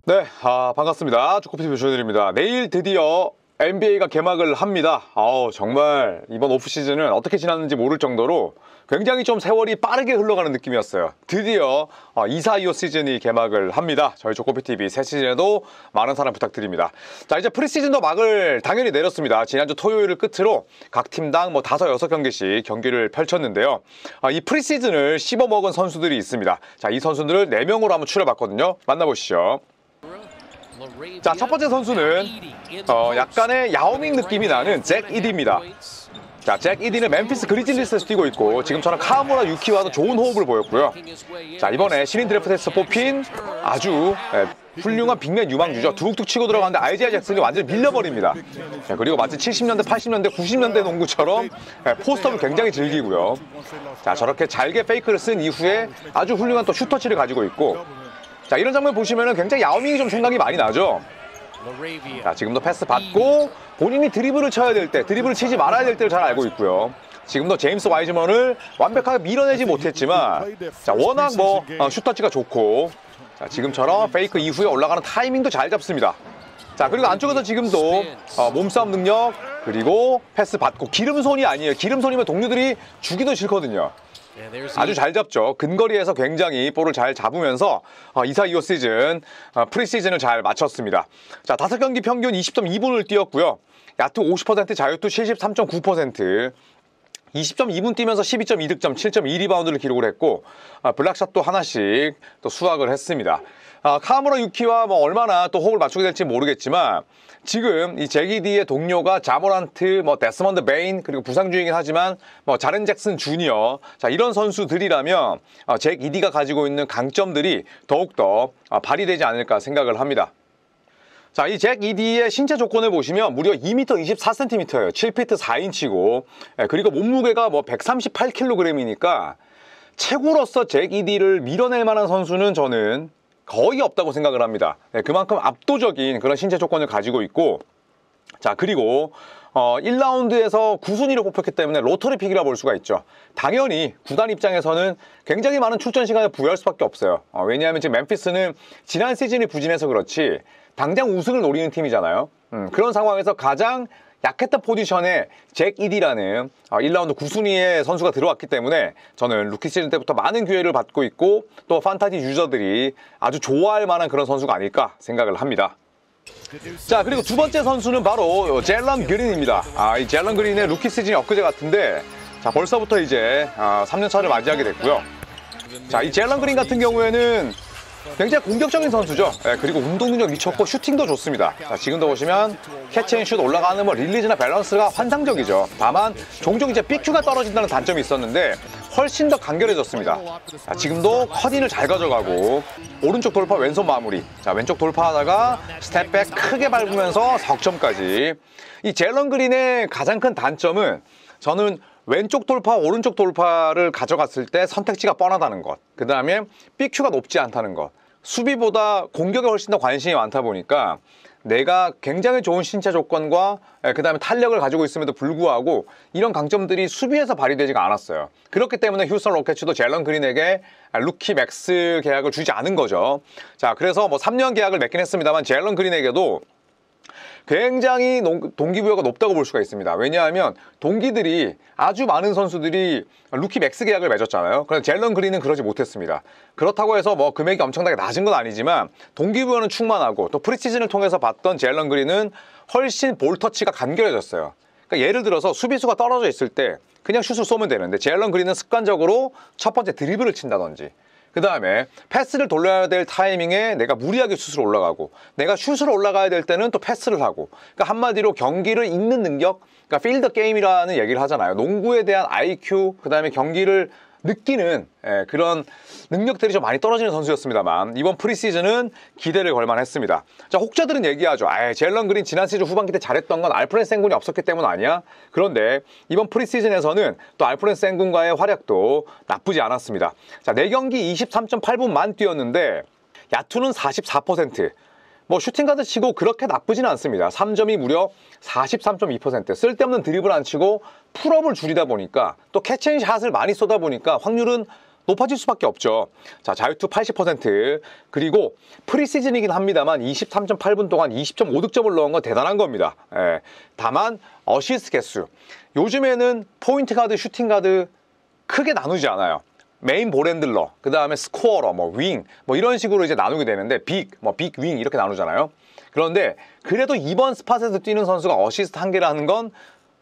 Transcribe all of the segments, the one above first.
네, 반갑습니다. 축구PTV 조현일입니다. 내일 드디어 NBA가 개막을 합니다. 정말 이번 오프시즌은 어떻게 지났는지 모를 정도로 굉장히 좀 세월이 빠르게 흘러가는 느낌이었어요. 드디어 24-25 시즌이 개막을 합니다. 저희 축구PTV 새 시즌에도 많은 사랑 부탁드립니다. 자, 이제 프리시즌도 막을 당연히 내렸습니다. 지난주 토요일을 끝으로 각 팀당 5, 6경기씩 경기를 펼쳤는데요. 이 프리시즌을 씹어먹은 선수들이 있습니다. 자, 이 선수들을 4명으로 한번 추려봤거든요. 만나보시죠. 자, 첫 번째 선수는 약간의 야오밍 느낌이 나는 잭 이디입니다. 자, 잭 이디는 멤피스 그리즐리스에서 뛰고 있고 지금처럼 카무라 유키와도 좋은 호흡을 보였고요. 자, 이번에 신인 드래프트에서 뽑힌 아주 훌륭한 빅맨 유망주죠. 툭툭 치고 들어가는데 아이지아 잭슨이 완전히 밀려버립니다. 그리고 마치 70년대, 80년대, 90년대 농구처럼 포스트업을 굉장히 즐기고요. 자, 저렇게 잘게 페이크를 쓴 이후에 아주 훌륭한 또 슈터치를 가지고 있고, 자, 이런 장면 보시면은 굉장히 야오밍이 좀 생각이 많이 나죠. 자, 지금도 패스 받고 본인이 드리블을 쳐야 될 때, 드리블을 치지 말아야 될 때를 잘 알고 있고요. 지금도 제임스 와이즈먼을 완벽하게 밀어내지 못했지만, 자, 워낙 슈터치가 좋고, 자, 지금처럼 페이크 이후에 올라가는 타이밍도 잘 잡습니다. 자, 그리고 안쪽에서 지금도 몸싸움 능력, 그리고 패스 받고, 기름손이 아니에요. 기름손이면 동료들이 주기도 싫거든요. 아주 잘 잡죠. 근거리에서 굉장히 볼을 잘 잡으면서 24-25 시즌 프리시즌을 잘 마쳤습니다. 자, 5경기 평균 20.2분을 뛰었고요. 야투 50%, 자유투 73.9%, 20.2분 뛰면서 12.2득점, 7.2리바운드를 기록을 했고, 블락샷도 하나씩 또 수확을 했습니다. 카무라 유키와 얼마나 또 호흡을 맞추게 될지 모르겠지만, 지금 이 잭 이디의 동료가 자모란트, 데스먼드 베인, 그리고 부상 중이긴 하지만 자렌 잭슨 주니어, 자, 이런 선수들이라면 잭 이디가 가지고 있는 강점들이 더욱더 발휘되지 않을까 생각을 합니다. 자, 이 잭 이디의 신체 조건을 보시면 무려 2m 24cm예요. 7피트 4인치고, 그리고 몸무게가 138kg이니까 최고로서 잭 이디를 밀어낼 만한 선수는 저는 거의 없다고 생각을 합니다. 그만큼 압도적인 그런 신체 조건을 가지고 있고, 자, 그리고 1라운드에서 9순위를 뽑혔기 때문에 로터리 픽이라 볼 수가 있죠. 당연히 구단 입장에서는 굉장히 많은 출전 시간을 부여할 수밖에 없어요. 왜냐하면 지금 멤피스는 지난 시즌이 부진해서 그렇지 당장 우승을 노리는 팀이잖아요. 그런 상황에서 가장 약했던 포지션에 잭 이디라는 1라운드 9순위의 선수가 들어왔기 때문에 저는 루키 시즌 때부터 많은 기회를 받고 있고 또 판타지 유저들이 아주 좋아할 만한 그런 선수가 아닐까 생각을 합니다. 자, 그리고 두 번째 선수는 바로 젤런 그린입니다. 이 젤런 그린의 루키 시즌이 엊그제 같은데, 자, 벌써부터 이제 3년차를 맞이하게 됐고요. 자, 이 젤런 그린 같은 경우에는 굉장히 공격적인 선수죠. 그리고 운동 능력 미쳤고 슈팅도 좋습니다. 자, 지금도 보시면 캐치앤슛 올라가는 릴리즈나 밸런스가 환상적이죠. 다만 종종 이제 삐큐가 떨어진다는 단점이 있었는데 훨씬 더 간결해졌습니다. 자, 지금도 컷인을 잘 가져가고 오른쪽 돌파 왼손 마무리. 자, 왼쪽 돌파하다가 스텝백 크게 밟으면서 석점까지. 이 젤런 그린의 가장 큰 단점은 저는 왼쪽 돌파, 오른쪽 돌파를 가져갔을 때 선택지가 뻔하다는 것. 그 다음에 삐큐가 높지 않다는 것. 수비보다 공격에 훨씬 더 관심이 많다 보니까 내가 굉장히 좋은 신체 조건과 그 다음에 탄력을 가지고 있음에도 불구하고 이런 강점들이 수비에서 발휘되지가 않았어요. 그렇기 때문에 휴스턴 로켓츠도 젤런 그린에게 루키 맥스 계약을 주지 않은 거죠. 자, 그래서 3년 계약을 맺긴 했습니다만 젤런 그린에게도 굉장히 동기부여가 높다고 볼 수가 있습니다. 왜냐하면 동기들이 아주 많은 선수들이 루키 맥스 계약을 맺었잖아요. 그런데 젤런 그린은 그러지 못했습니다. 그렇다고 해서 금액이 엄청나게 낮은 건 아니지만 동기부여는 충만하고 또 프리시즌을 통해서 봤던 젤런 그린은 훨씬 볼 터치가 간결해졌어요. 그러니까 예를 들어서 수비수가 떨어져 있을 때 그냥 슛을 쏘면 되는데 젤런 그린은 습관적으로 첫 번째 드리블을 친다든지, 그 다음에 패스를 돌려야 될 타이밍에 내가 무리하게 슛으로 올라가고, 내가 슛으로 올라가야 될 때는 또 패스를 하고, 그러니까 한마디로 경기를 읽는 능력, 그러니까 필드 게임이라는 얘기를 하잖아요. 농구에 대한 IQ, 그 다음에 경기를 느끼는 그런 능력들이 좀 많이 떨어지는 선수였습니다만 이번 프리시즌은 기대를 걸만했습니다. 자, 혹자들은 얘기하죠. 젤런 그린 지난 시즌 후반기 때 잘했던 건 알프렌 센군이 없었기 때문 아니야? 그런데 이번 프리시즌에서는 또 알프렌 센군과의 활약도 나쁘지 않았습니다. 자, 4경기 23.8분만 뛰었는데 야투는 44%, 슈팅가드 치고 그렇게 나쁘지는 않습니다. 3점이 무려 43.2%. 쓸데없는 드리블 안 치고 풀업을 줄이다 보니까 또 캐치앤샷을 많이 쏘다 보니까 확률은 높아질 수밖에 없죠. 자, 자유투 80%, 그리고 프리시즌이긴 합니다만 23.8분 동안 20.5득점을 넣은 건 대단한 겁니다. 예. 다만 어시스트 개수, 요즘에는 포인트 가드, 슈팅 가드 크게 나누지 않아요. 메인 볼핸들러, 그 다음에 스코어러, 윙, 이런 식으로 이제 나누게 되는데, 빅 윙 이렇게 나누잖아요. 그런데 그래도 이번 스팟에서 뛰는 선수가 어시스트 1개라는 건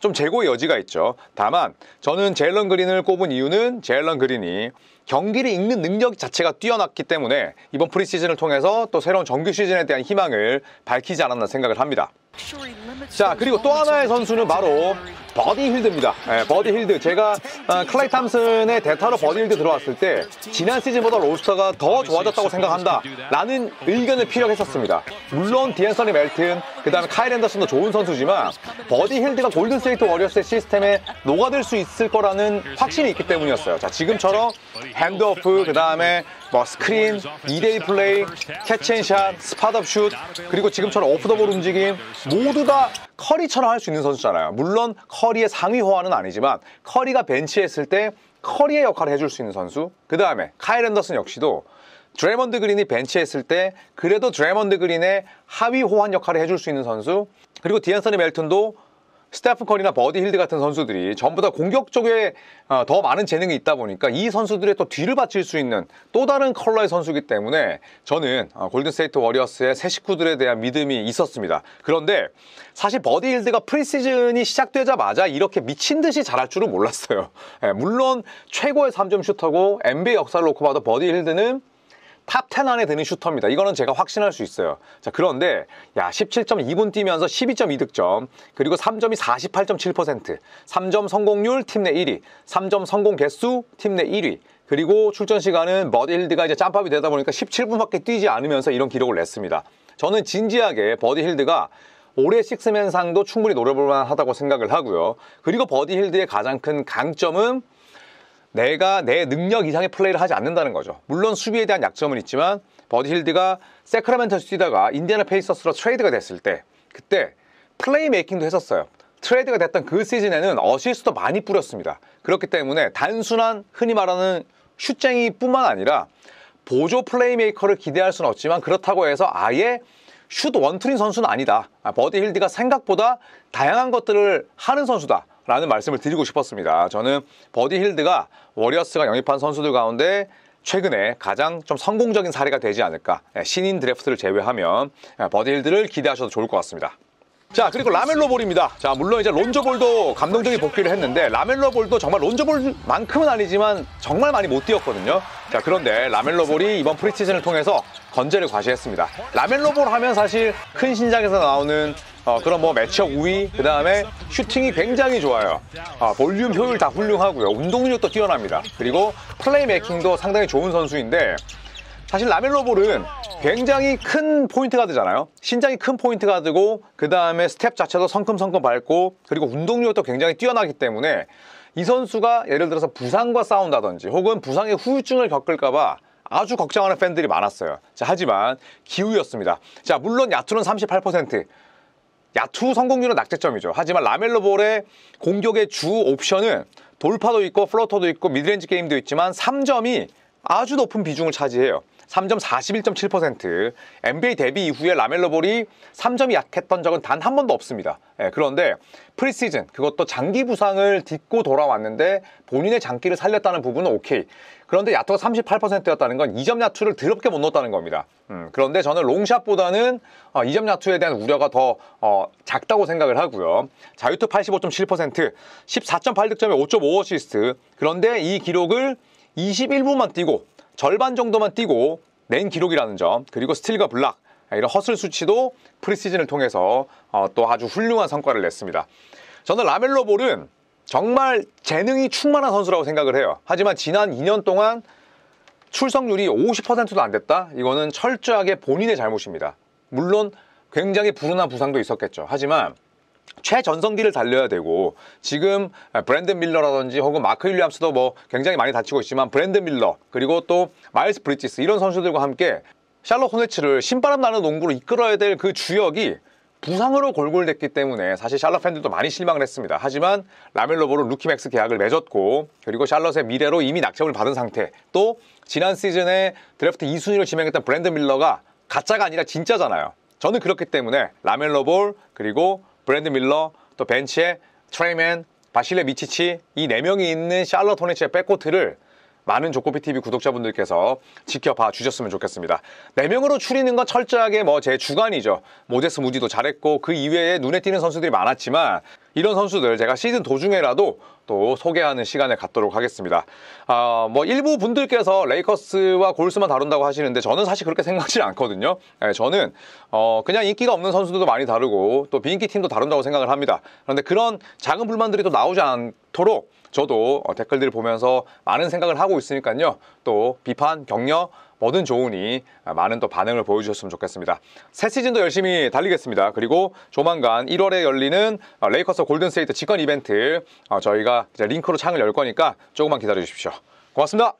좀 재고의 여지가 있죠. 다만 저는 제일런 그린을 꼽은 이유는 제일런 그린이 경기를 읽는 능력 자체가 뛰어났기 때문에 이번 프리시즌을 통해서 또 새로운 정규 시즌에 대한 희망을 밝히지 않았나 생각을 합니다. 자, 그리고 또 하나의 선수는 바로 버디 힐드입니다. 네, 버디 힐드. 제가 클레이 탐슨의 대타로 버디 힐드 들어왔을 때 지난 시즌보다 로스터가 더 좋아졌다고 생각한다 라는 의견을 피력했었습니다. 물론 디앤서니 멜튼, 그 다음에 카일 앤더슨도 좋은 선수지만 버디 힐드가 골든스테이트 워리어스의 시스템에 녹아들 수 있을 거라는 확신이 있기 때문이었어요. 자, 지금처럼 핸드오프, 그 다음에 스크린, 2대2 플레이, 캐치앤샷, 스팟업 슛, 그리고 지금처럼 오프더볼 움직임 모두 다 커리처럼 할 수 있는 선수잖아요. 물론 커리의 상위 호환은 아니지만 커리가 벤치에 있을 때 커리의 역할을 해줄 수 있는 선수. 그 다음에 카일 앤더슨 역시도 드레먼드 그린이 벤치에 있을 때 그래도 드레먼드 그린의 하위 호환 역할을 해줄 수 있는 선수. 그리고 디앤서니 멜튼도 스테픈 커리나 버디 힐드 같은 선수들이 전부 다 공격 쪽에 더 많은 재능이 있다 보니까 이 선수들의 또 뒤를 바칠 수 있는 또 다른 컬러의 선수이기 때문에 저는 골든스테이트 워리어스의 새 식구들에 대한 믿음이 있었습니다. 그런데 사실 버디 힐드가 프리시즌이 시작되자마자 이렇게 미친 듯이 잘할 줄은 몰랐어요. 물론 최고의 3점 슈터고 NBA 역사를 놓고 봐도 버디 힐드는 탑 10 안에 드는 슈터입니다. 이거는 제가 확신할 수 있어요. 자, 그런데 17.2분 뛰면서 12.2득점, 그리고 3점이 48.7%, 3점 성공률 팀 내 1위, 3점 성공 개수 팀 내 1위, 그리고 출전 시간은 버디 힐드가 이제 짬밥이 되다 보니까 17분밖에 뛰지 않으면서 이런 기록을 냈습니다. 저는 진지하게 버디 힐드가 올해 식스맨상도 충분히 노려볼 만하다고 생각을 하고요. 그리고 버디 힐드의 가장 큰 강점은 내가 내 능력 이상의 플레이를 하지 않는다는 거죠. 물론 수비에 대한 약점은 있지만 버디 힐드가 세크라멘토에서 뛰다가 인디애나 페이서스로 트레이드가 됐을 때 그때 플레이 메이킹도 했었어요. 트레이드가 됐던 그 시즌에는 어시스트도 많이 뿌렸습니다. 그렇기 때문에 단순한 흔히 말하는 슛쟁이뿐만 아니라 보조 플레이메이커를 기대할 수는 없지만 그렇다고 해서 아예 슛 원툴인 선수는 아니다. 버디 힐드가 생각보다 다양한 것들을 하는 선수다 라는 말씀을 드리고 싶었습니다. 저는 버디 힐드가 워리어스가 영입한 선수들 가운데 최근에 가장 좀 성공적인 사례가 되지 않을까. 신인 드래프트를 제외하면 버디 힐드를 기대하셔도 좋을 것 같습니다. 자, 그리고 라멜로 볼입니다. 자, 물론 이제 론조 볼도 감동적인 복귀를 했는데 라멜로 볼도 정말 론조 볼만큼은 아니지만 정말 많이 못 뛰었거든요. 자, 그런데 라멜로 볼이 이번 프리시즌을 통해서 건재를 과시했습니다. 라멜로 볼 하면 사실 큰 신장에서 나오는 그런 매치업 우위, 그 다음에 슈팅이 굉장히 좋아요. 볼륨 효율 다 훌륭하고요. 운동 능력도 뛰어납니다. 그리고 플레이 메이킹도 상당히 좋은 선수인데 사실 라멜로 볼은 굉장히 큰 포인트 가드잖아요. 신장이 큰 포인트 가드고 그 다음에 스텝 자체도 성큼성큼 밟고 그리고 운동력도 굉장히 뛰어나기 때문에 이 선수가 예를 들어서 부상과 싸운다든지 혹은 부상의 후유증을 겪을까봐 아주 걱정하는 팬들이 많았어요. 자, 하지만 기우였습니다. 자, 물론 야투는 38%, 야투 성공률은 낙제점이죠. 하지만 라멜로 볼의 공격의 주 옵션은 돌파도 있고 플로터도 있고 미드레인지 게임도 있지만 3점이 아주 높은 비중을 차지해요. 3점 41.7%. NBA 데뷔 이후에 라멜로 볼이 3점이 약했던 적은 단 한 번도 없습니다. 그런데 프리시즌, 그것도 장기 부상을 딛고 돌아왔는데 본인의 장기를 살렸다는 부분은 오케이. 그런데 야투가 38%였다는 건 2점 야투를 더럽게 못 넣었다는 겁니다. 그런데 저는 롱샷보다는 2점 야투에 대한 우려가 더 작다고 생각을 하고요. 자유투 85.7%, 14.8득점에 5.5 어시스트. 그런데 이 기록을 21분만 뛰고 절반 정도만 뛰고 낸 기록이라는 점, 그리고 스틸과 블락, 이런 허슬 수치도 프리시즌을 통해서 또 아주 훌륭한 성과를 냈습니다. 저는 라멜로 볼은 정말 재능이 충만한 선수라고 생각을 해요. 하지만 지난 2년 동안 출석률이 50%도 안 됐다? 이거는 철저하게 본인의 잘못입니다. 물론 굉장히 불운한 부상도 있었겠죠. 하지만 최전성기를 달려야 되고 지금 브랜든 밀러라든지 혹은 마크 윌리엄스도 굉장히 많이 다치고 있지만 브랜든 밀러 그리고 또 마일스 브리지스 이런 선수들과 함께 샬럿 호네츠를 신바람 나는 농구로 이끌어야 될 그 주역이 부상으로 골골댔기 때문에 사실 샬럿 팬들도 많이 실망을 했습니다. 하지만 라멜로 볼은 루키 맥스 계약을 맺었고, 그리고 샬럿의 미래로 이미 낙점을 받은 상태, 또 지난 시즌에 드래프트 2순위로 지명했던 브랜든 밀러가 가짜가 아니라 진짜잖아요. 저는 그렇기 때문에 라멜로 볼, 그리고 브랜든 밀러, 또 벤치에 트레이맨, 바실레 미치치, 이 4명이 있는 샬럿 호네츠의 백코트를 많은 조코피TV 구독자분들께서 지켜봐 주셨으면 좋겠습니다. 4명으로 추리는 건 철저하게 제 주관이죠. 모제스 무디도 잘했고 그 이외에 눈에 띄는 선수들이 많았지만, 이런 선수들 제가 시즌 도중에라도 또 소개하는 시간을 갖도록 하겠습니다. 일부 분들께서 레이커스와 골스만 다룬다고 하시는데 저는 사실 그렇게 생각하지 않거든요. 저는 그냥 인기가 없는 선수들도 많이 다루고 또 비인기 팀도 다룬다고 생각을 합니다. 그런데 그런 작은 불만들이 또 나오지 않도록 저도 댓글들을 보면서 많은 생각을 하고 있으니까요. 또 비판, 격려 뭐든 좋으니 많은 또 반응을 보여주셨으면 좋겠습니다. 새 시즌도 열심히 달리겠습니다. 그리고 조만간 1월에 열리는 레이커스 골든스테이트 직관 이벤트 저희가 이제 링크로 창을 열 거니까 조금만 기다려 주십시오. 고맙습니다.